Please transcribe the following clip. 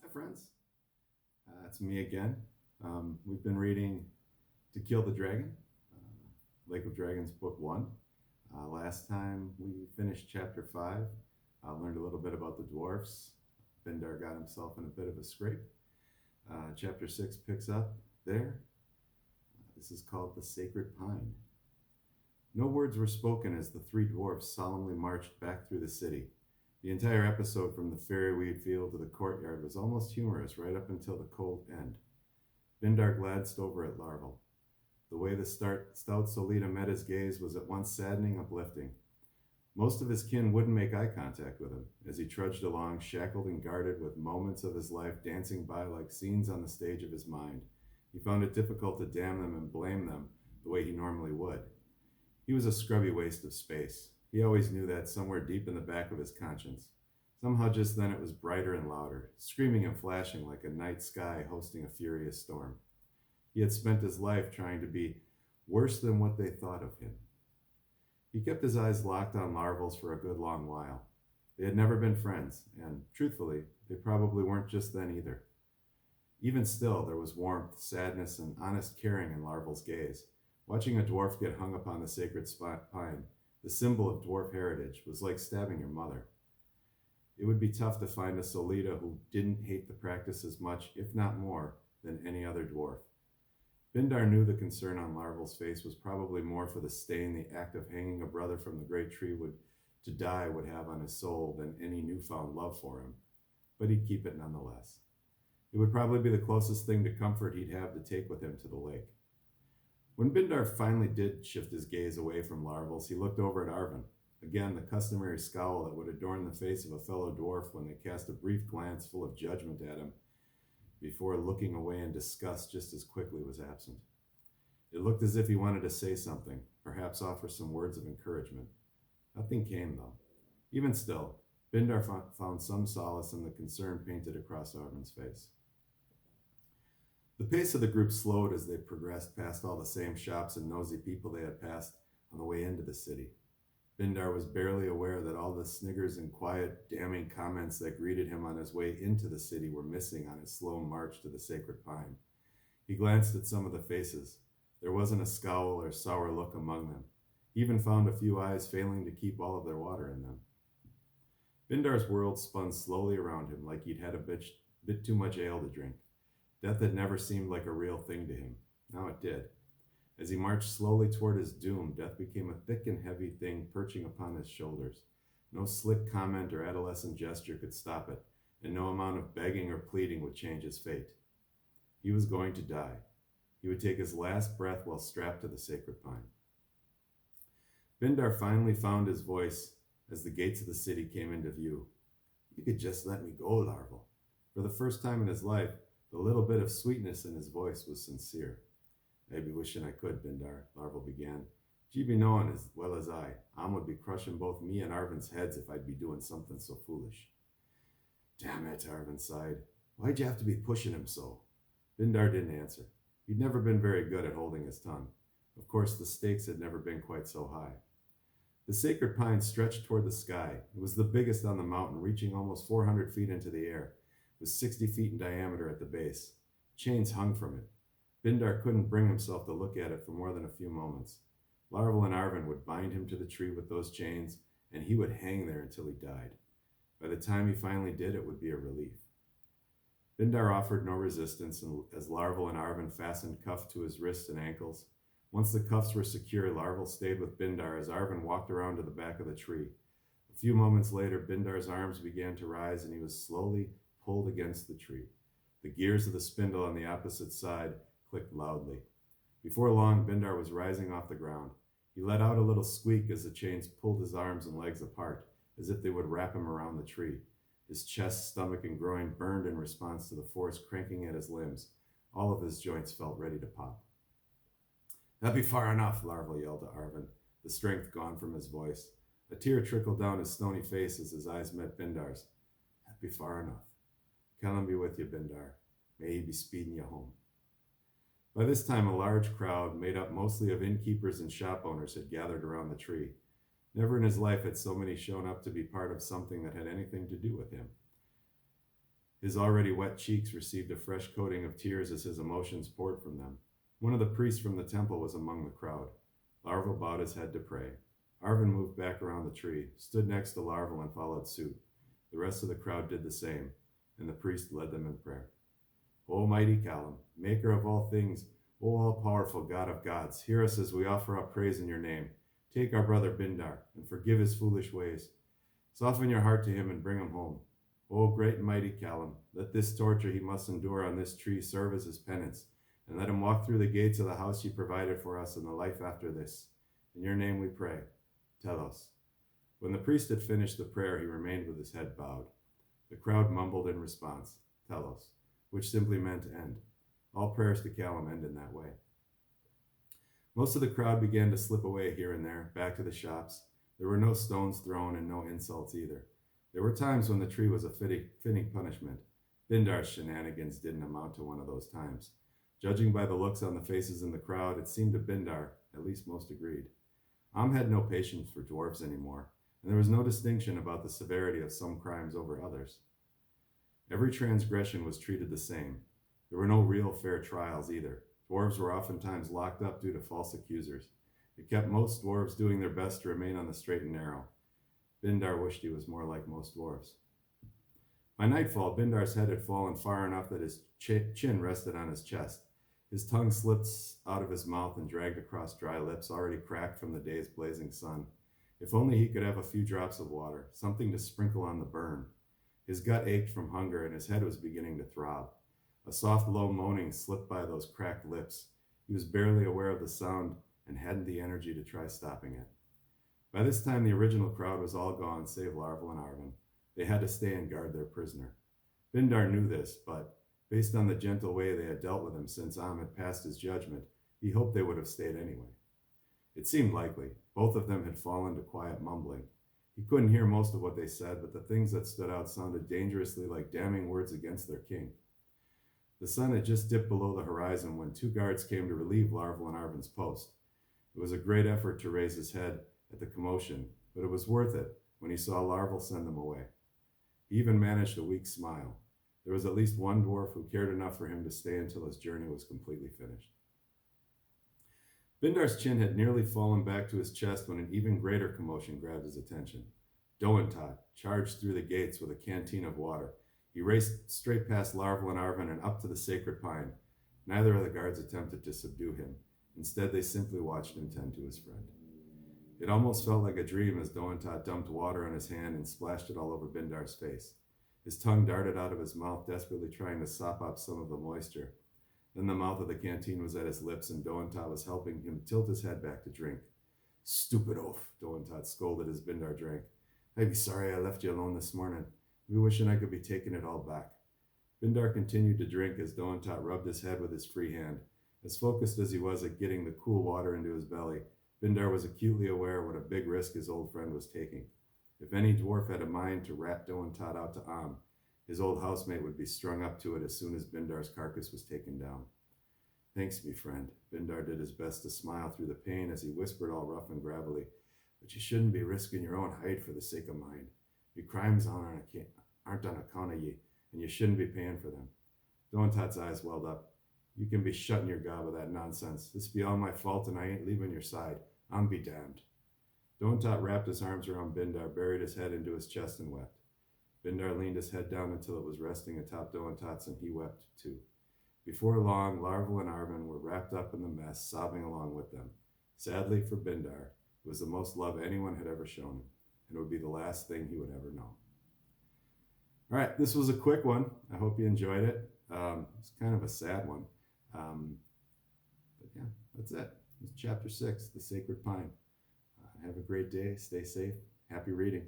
Hi, friends. It's me again. We've been reading To Kill the Dragon, Lake of Dragons, Book 1. Last time we finished Chapter 5, learned a little bit about the dwarfs. Bindar got himself in a bit of a scrape. Chapter 6 picks up there. This is called The Sacred Pine. No words were spoken as the three dwarfs solemnly marched back through the city. The entire episode from the fairyweed field to the courtyard was almost humorous right up until the cold end. Bindar glanced over at Larval. The way the stout Solita met his gaze was at once saddening, uplifting. Most of his kin wouldn't make eye contact with him as he trudged along, shackled and guarded, with moments of his life dancing by like scenes on the stage of his mind. He found it difficult to damn them and blame them the way he normally would. He was a scrubby waste of space. He always knew that somewhere deep in the back of his conscience. Somehow just then it was brighter and louder, screaming and flashing like a night sky hosting a furious storm. He had spent his life trying to be worse than what they thought of him. He kept his eyes locked on Larval's for a good long while. They had never been friends, and, truthfully, they probably weren't just then either. Even still, there was warmth, sadness, and honest caring in Larval's gaze. Watching a dwarf get hung upon the sacred pine, the symbol of dwarf heritage, was like stabbing your mother. It would be tough to find a Solita who didn't hate the practice as much, if not more, than any other dwarf. Bindar knew the concern on Larval's face was probably more for the stain the act of hanging a brother from the great tree to die would have on his soul than any newfound love for him, but he'd keep it nonetheless. It would probably be the closest thing to comfort he'd have to take with him to the lake. When Bindar finally did shift his gaze away from Larval's, he looked over at Arvin. Again, the customary scowl that would adorn the face of a fellow dwarf when they cast a brief glance full of judgment at him before looking away in disgust just as quickly was absent. It looked as if he wanted to say something, perhaps offer some words of encouragement. Nothing came, though. Even still, Bindar found some solace in the concern painted across Arvin's face. The pace of the group slowed as they progressed past all the same shops and nosy people they had passed on the way into the city. Bindar was barely aware that all the sniggers and quiet, damning comments that greeted him on his way into the city were missing on his slow march to the sacred pine. He glanced at some of the faces. There wasn't a scowl or sour look among them. He even found a few eyes failing to keep all of their water in them. Bindar's world spun slowly around him like he'd had a bit too much ale to drink. Death had never seemed like a real thing to him. Now it did. As he marched slowly toward his doom, death became a thick and heavy thing perching upon his shoulders. No slick comment or adolescent gesture could stop it, and no amount of begging or pleading would change his fate. He was going to die. He would take his last breath while strapped to the sacred pine. Bindar finally found his voice as the gates of the city came into view. "You could just let me go, Larval." For the first time in his life, the little bit of sweetness in his voice was sincere. "I be wishing I could, Bindar," Larval began. "Ye be knowing as well as Am would be crushing both me and Arvin's heads if I'd be doing something so foolish." "Damn it," Arvin sighed. "Why'd you have to be pushing him so?" Bindar didn't answer. He'd never been very good at holding his tongue. Of course, the stakes had never been quite so high. The sacred pine stretched toward the sky. It was the biggest on the mountain, reaching almost 400 feet into the air. It was 60 feet in diameter at the base. Chains hung from it. Bindar couldn't bring himself to look at it for more than a few moments. Larval and Arvin would bind him to the tree with those chains, and he would hang there until he died. By the time he finally did, it would be a relief. Bindar offered no resistance as Larval and Arvin fastened cuffs to his wrists and ankles. Once the cuffs were secure, Larval stayed with Bindar as Arvin walked around to the back of the tree. A few moments later, Bindar's arms began to rise, and he was slowly pulled against the tree. The gears of the spindle on the opposite side clicked loudly. Before long, Bindar was rising off the ground. He let out a little squeak as the chains pulled his arms and legs apart, as if they would wrap him around the tree. His chest, stomach, and groin burned in response to the force cranking at his limbs. All of his joints felt ready to pop. "That be far enough," Larval yelled to Arvin, the strength gone from his voice. A tear trickled down his stony face as his eyes met Bindar's. "That be far enough. Kellan be with you, Bindar. May he be speeding you home." By this time, a large crowd, made up mostly of innkeepers and shop owners, had gathered around the tree. Never in his life had so many shown up to be part of something that had anything to do with him. His already wet cheeks received a fresh coating of tears as his emotions poured from them. One of the priests from the temple was among the crowd. Larval bowed his head to pray. Arvin moved back around the tree, stood next to Larval, and followed suit. The rest of the crowd did the same, and the priest led them in prayer. O mighty Callum, maker of all things, O all-powerful God of gods, hear us as we offer up praise in your name. Take our brother Bindar, and forgive his foolish ways. Soften your heart to him and bring him home. O great and mighty Callum, let this torture he must endure on this tree serve as his penance, and let him walk through the gates of the house you provided for us in the life after this. In your name we pray. Tell us. When the priest had finished the prayer, he remained with his head bowed. The crowd mumbled in response, Telos, which simply meant end. All prayers to Callum end in that way. Most of the crowd began to slip away here and there, back to the shops. There were no stones thrown and no insults either. There were times when the tree was a fitting punishment. Bindar's shenanigans didn't amount to one of those times. Judging by the looks on the faces in the crowd, it seemed to Bindar, at least most agreed. Had no patience for dwarves anymore, and there was no distinction about the severity of some crimes over others. Every transgression was treated the same. There were no real fair trials either. Dwarves were oftentimes locked up due to false accusers. It kept most dwarves doing their best to remain on the straight and narrow. Bindar wished he was more like most dwarves. By nightfall, Bindar's head had fallen far enough that his chin rested on his chest. His tongue slipped out of his mouth and dragged across dry lips, already cracked from the day's blazing sun. If only he could have a few drops of water, something to sprinkle on the burn. His gut ached from hunger, and his head was beginning to throb. A soft, low moaning slipped by those cracked lips. He was barely aware of the sound and hadn't the energy to try stopping it. By this time, the original crowd was all gone, save Larval and Arvin. They had to stay and guard their prisoner. Bindar knew this, but based on the gentle way they had dealt with him since had passed his judgment, he hoped they would have stayed anyway. It seemed likely. Both of them had fallen to quiet mumbling. He couldn't hear most of what they said, but the things that stood out sounded dangerously like damning words against their king. The sun had just dipped below the horizon when 2 guards came to relieve Larval and Arvin's post. It was a great effort to raise his head at the commotion, but it was worth it when he saw Larval send them away. He even managed a weak smile. There was at least one dwarf who cared enough for him to stay until his journey was completely finished. Bindar's chin had nearly fallen back to his chest when an even greater commotion grabbed his attention. Doentot charged through the gates with a canteen of water. He raced straight past Larval and Arvin and up to the sacred pine. Neither of the guards attempted to subdue him. Instead, they simply watched him tend to his friend. It almost felt like a dream as Doentot dumped water on his hand and splashed it all over Bindar's face. His tongue darted out of his mouth, desperately trying to sop up some of the moisture. Then the mouth of the canteen was at his lips, and Doentot was helping him tilt his head back to drink. Stupid oaf, Doentot scolded as Bindar drank. I'd be sorry I left you alone this morning. Be wishing I could be taking it all back. Bindar continued to drink as Doentot rubbed his head with his free hand. As focused as he was at getting the cool water into his belly, Bindar was acutely aware what a big risk his old friend was taking. If any dwarf had a mind to rat Doentot out to his old housemate would be strung up to it as soon as Bindar's carcass was taken down. Thanks, me friend. Bindar did his best to smile through the pain as he whispered all rough and gravelly, but you shouldn't be risking your own hide for the sake of mine. Your crimes aren't on account of ye, and you shouldn't be paying for them. Doentot's eyes welled up. You can be shutting your gob with that nonsense. This be all my fault, and I ain't leaving your side. I'm be damned. Doentot wrapped his arms around Bindar, buried his head into his chest, and wept. Bindar leaned his head down until it was resting atop Doentot's, and he wept too. Before long, Larval and Arvin were wrapped up in the mess, sobbing along with them. Sadly for Bindar, it was the most love anyone had ever shown him, and it would be the last thing he would ever know. All right, this was a quick one. I hope you enjoyed it. It's kind of a sad one. But yeah, that's it. It's chapter 6, The Sacred Pine. Have a great day. Stay safe. Happy reading.